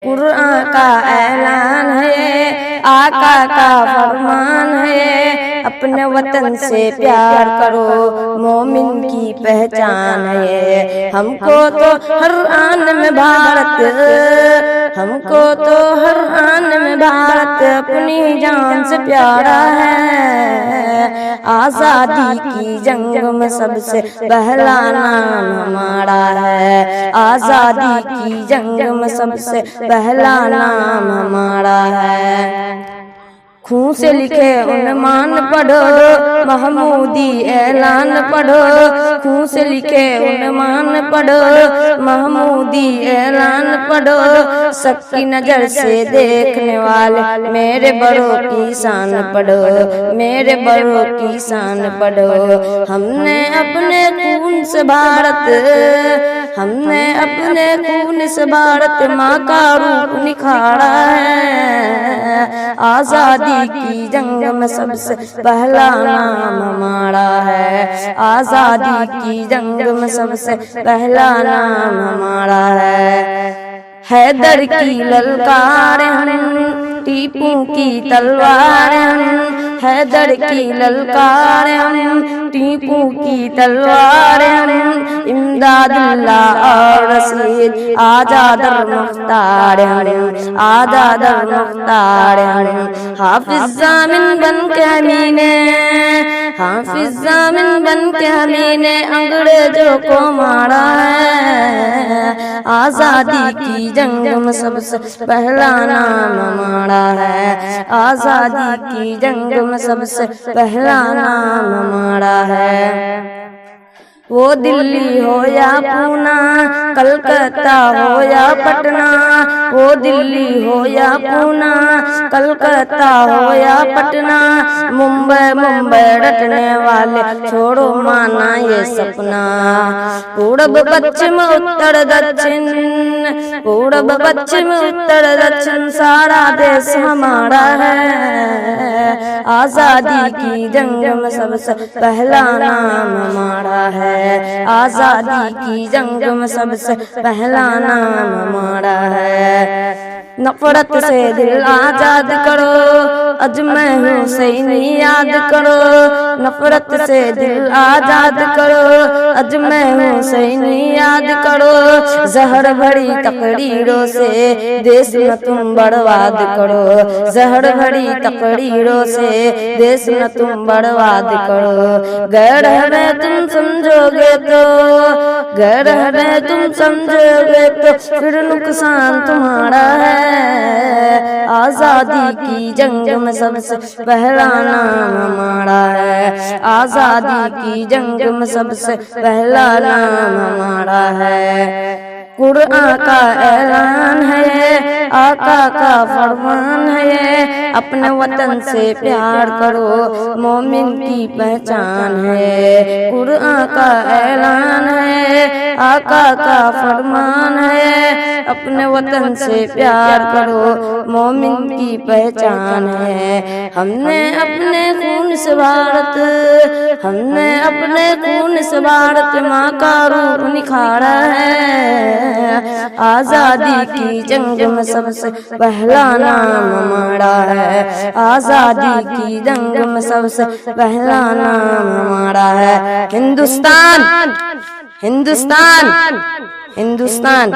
قرآن کا اعلان ہے، آقا کا فرمان ہے، اپنے وطن سے پیار کرو، مومن کی پہچان ہے۔ ہم کو تو ہر آن میں بھارت، ہم کو تو ہر آن میں بھارت اپنی جان سے پیارا ہے۔ آزادی کی جنگ میں سب سے پہلا نام ہمارا ہے، آزادی کی جنگ میں سب سے پہلا نام ہمارا ہے۔ خون سے لکھے عنوان پڑھو، محمودی اعلان پڑھو، خون سے لکھے عنوان پڑھو، محمودی اعلان پڑھو، سب کی نظر سے دیکھنے والے میرے بڑوں کی شان پڑھو، میرے بڑوں کی شان پڑھو۔ ہم نے اپنے خون سے بھارت، ہم نے اپنے خون سے بھارت ماں کا روپ نکھارا ہے۔ آزادی کی جنگ میں سب سے پہلا نام ہمارا ہے، آزادی کی جنگ میں سب سے پہلا نام ہمارا ہے۔ حیدر کی للکار ہم، ٹیپو کی تلوار ہم، حیدر کی للکار ہم، ٹیپو کی تلوار ہم، امداد اللہ اور رشید آزاد المختار ہم، آزاد المختار ہم۔ حافظ ضامن بن کے ہمیں نے، حافظ ضامن بن کے ہمیں نے انگریزوں کو مارا ہے۔ آزادی کی جنگ میں سب سے پہلا نام ہمارا ہے، آزادی کی جنگ میں سب سے پہلا نام ہمارا ہے۔ وہ دلی ہو یا پونا، کلکتہ ہو یا پٹنہ، وہ دلی ہو یا پونا، کلکتہ ہو یا پٹنہ، ممبئی رٹنے والے چھوڑو مانا یہ سپنا۔ پورب پچھم اتر دکشن، پورب پچھم اتر دکشن سارا دیش ہمارا ہے۔ آزادی کی جنگ میں سب سے پہلا نام ہمارا ہے، آزادی کی جنگ میں سب سے پہلا نام ہمارا ہے۔ نفرت سے دل آزاد کرو، اجمع حسینی یاد کرو، نفرت سے دل آزاد کرو، اجمع حسینی یاد کرو، زہر بھری تقریروں سے دیش نہ تم برباد کرو، زہر بھری تقریروں سے دیش نہ تم برباد کرو۔ غیر ہمیں تم سمجھو گے تو، غیر ہمیں تم سمجھو گے تو پھر نقصان تمہارا ہے۔ آزادی کی جنگ میں سب سے پہلا نام ہمارا ہے، آزادی کی جنگ میں سب سے پہلا نام ہمارا ہے۔ قرآن کا اعلان ہے، آقا کا فرمان ہے، اپنے وطن سے پیار کرو، مومن کی پہچان ہے۔ قرآن کا اعلان ہے، آقا کا فرمان ہے، اپنے وطن سے پیار کرو، مومن کی پہچان ہے۔ ہم نے اپنے خون سے بھارت، ہم نے اپنے خون سے بھارت ماں کا روپ نکھارا ہے۔ آزادی کی جنگ میں سب سے پہلا نام ہمارا ہے، آزادی کی جنگ میں سب سے پہلا نام ہمارا ہے۔ ہندوستان، ہندوستان، ہندوستان۔